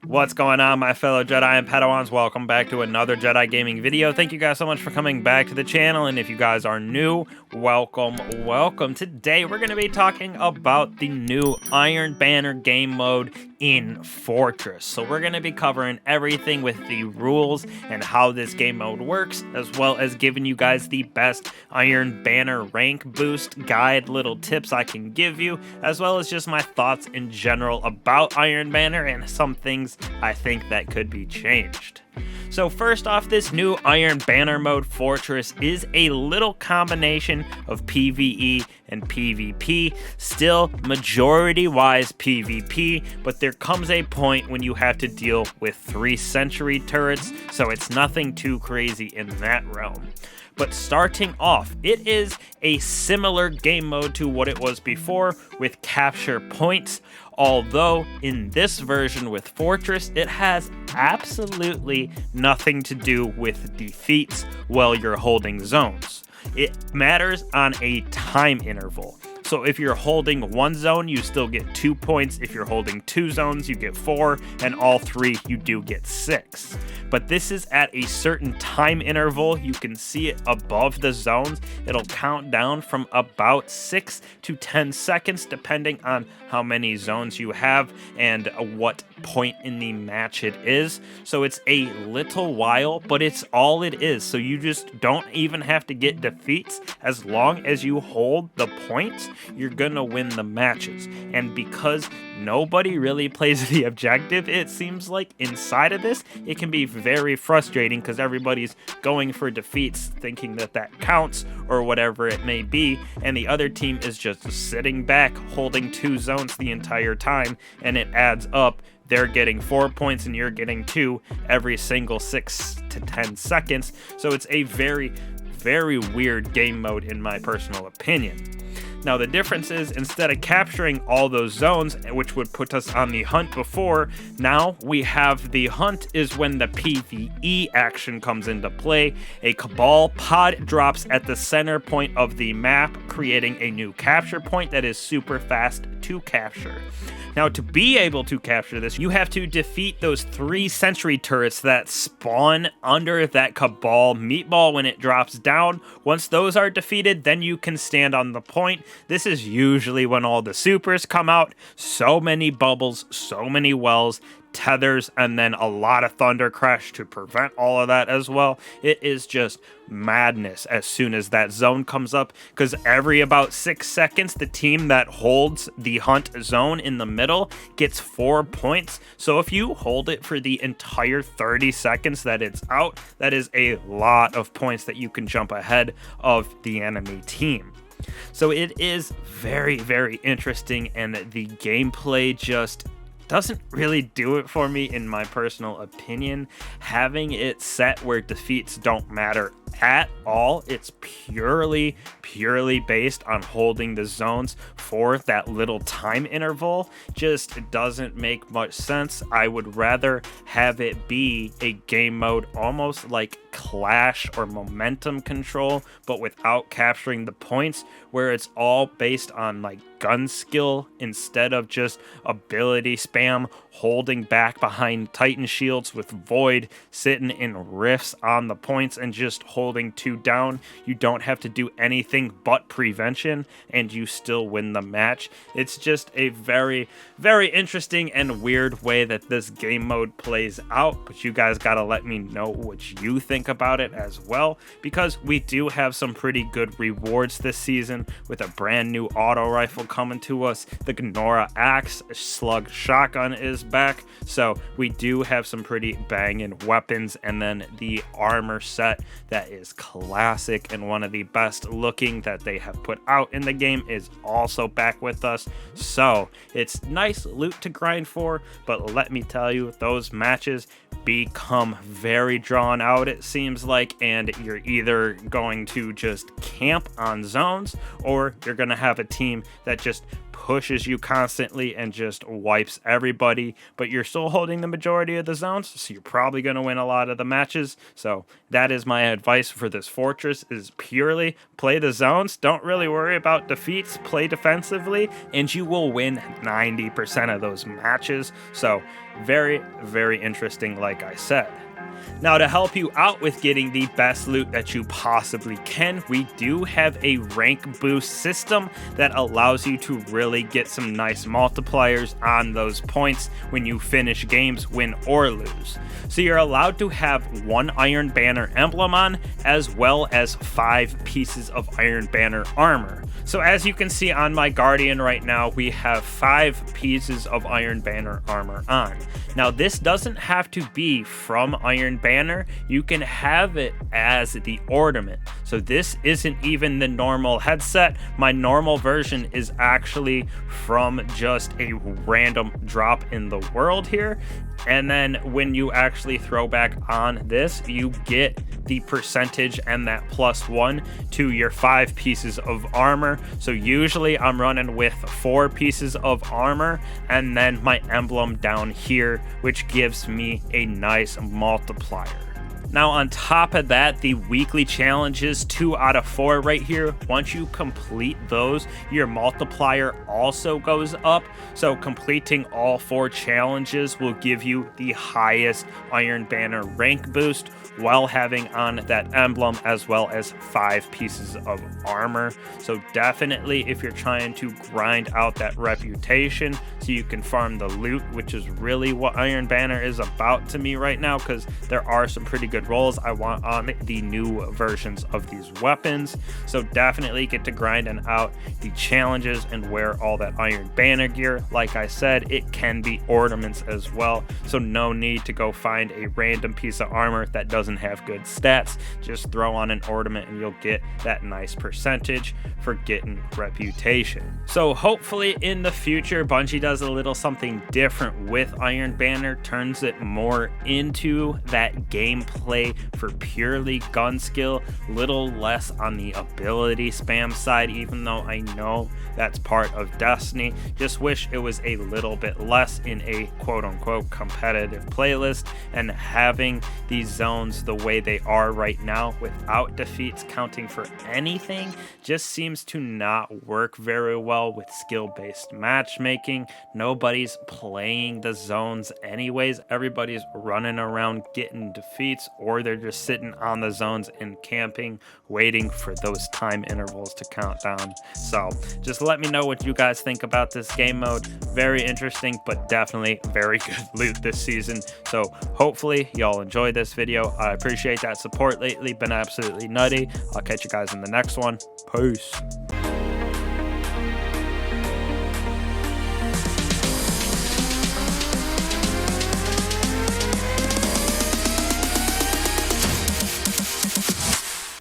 What's going on, my fellow Jedi and Padawans? Welcome back to another Jedi gaming video. Thank you guys so much for coming back to the channel, and if you guys are new, welcome. Today we're going to be talking about the new Iron Banner game mode in Fortress. So we're going to be covering everything with the rules and how this game mode works, as well as giving you guys the best Iron Banner rank boost guide, little tips I can give you, as well as just my thoughts in general about Iron Banner and some things I think that could be changed. So first off, this new Iron Banner mode Fortress is a little combination of PvE and PvP, still majority-wise PvP, but there comes a point when you have to deal with 3 sentry turrets, so it's nothing too crazy in that realm. But starting off, it is a similar game mode to what it was before with capture points, although in this version with Fortress, it has absolutely nothing to do with defeats while you're holding zones. It matters on a time interval. So if you're holding 1 zone, you still get 2 points. If you're holding 2 zones, you get 4, and all 3, you do get 6. But this is at a certain time interval. You can see it above the zones. It'll count down from about 6 to 10 seconds, depending on how many zones you have and what point in the match it is. So it's a little while, but it's all it is. So you just don't even have to get defeats. As long as you hold the points, you're gonna win the matches. And because nobody really plays the objective, it seems like inside of this, it can be very frustrating because everybody's going for defeats, thinking that that counts or whatever it may be, and the other team is just sitting back holding 2 zones the entire time, and it adds up. They're getting 4 points and you're getting 2 every single 6 to 10 seconds. So it's a very, very weird game mode in my personal opinion. Now the difference is, instead of capturing all those zones, which would put us on the hunt before, now we have the hunt is when the PvE action comes into play. A Cabal pod drops at the center point of the map, creating a new capture point that is super fast to capture. Now, to be able to capture this, you have to defeat those 3 sentry turrets that spawn under that Cabal meatball when it drops down. Once those are defeated, then you can stand on the point. This is usually when all the supers come out. So many bubbles, so many wells, tethers, and then a lot of thunder crash to prevent all of that as well. It is just madness as soon as that zone comes up, because every about 6 seconds the team that holds the hunt zone in the middle gets 4 points. So if you hold it for the entire 30 seconds that it's out, that is a lot of points that you can jump ahead of the enemy team. So it is very, very interesting, and the gameplay just doesn't really do it for me in my personal opinion. Having it set where defeats don't matter at all, it's purely based on holding the zones for that little time interval, just doesn't make much sense. I would rather have it be a game mode almost like Clash or momentum control, but without capturing the points, where it's all based on like gun skill instead of just ability spam, holding back behind Titan shields with Void, sitting in rifts on the points and just holding 2 down. You don't have to do anything but prevention and you still win the match. It's just a very, very interesting and weird way that this game mode plays out, but you guys gotta let me know what you think about it as well, because we do have some pretty good rewards this season with a brand new auto rifle coming to us. The Gnora Axe Slug Shotgun is back, so we do have some pretty banging weapons, and then the armor set that is classic and one of the best looking that they have put out in the game is also back with us. So it's nice loot to grind for, but let me tell you, those matches become very drawn out, it seems like, and you're either going to just camp on zones or you're going to have a team that just pushes you constantly and just wipes everybody, but you're still holding the majority of the zones, so you're probably going to win a lot of the matches. So that is my advice for this Fortress, is purely play the zones, don't really worry about defeats, play defensively, and you will win 90% of those matches. So very, very interesting, like I said. Now, to help you out with getting the best loot that you possibly can, we do have a rank boost system that allows you to really get some nice multipliers on those points when you finish games, win or lose. So you're allowed to have 1 Iron Banner emblem on, as well as 5 pieces of Iron Banner armor. So as you can see on my Guardian right now, we have 5 pieces of Iron Banner armor on. Now, this doesn't have to be from Iron Banner. You can have it as the ornament. So this isn't even the normal headset. My normal version is actually from just a random drop in the world here. And then when you actually throw back on this, you get the percentage and that +1 to your 5 pieces of armor. So usually I'm running with 4 pieces of armor and then my emblem down here, which gives me a nice multiplier. Now, on top of that, the weekly challenges, 2 out of 4 right here, once you complete those, your multiplier also goes up. So completing all 4 challenges will give you the highest Iron Banner rank boost while having on that emblem, as well as 5 pieces of armor. So definitely, if you're trying to grind out that reputation so you can farm the loot, which is really what Iron Banner is about to me right now, because there are some pretty good rolls I want on the new versions of these weapons. So definitely get to grinding out the challenges and wear all that Iron Banner gear. Like I said, it can be ornaments as well, so no need to go find a random piece of armor that doesn't have good stats. Just throw on an ornament and you'll get that nice percentage for getting reputation. So hopefully in the future, Bungie does a little something different with Iron Banner, turns it more into that gameplay for purely gun skill, little less on the ability spam side, even though I know that's part of Destiny. Just wish it was a little bit less in a quote-unquote competitive playlist, and having these zones the way they are right now without defeats counting for anything just seems to not work very well with skill-based matchmaking. Nobody's playing the zones anyways. Everybody's running around getting defeats, or they're just sitting on the zones and camping, waiting for those time intervals to count down. So just let me know what you guys think about this game mode. Very interesting, but definitely very good loot this season. So hopefully y'all enjoyed this video. I appreciate that support lately. Been absolutely nutty. I'll catch you guys in the next one. Peace.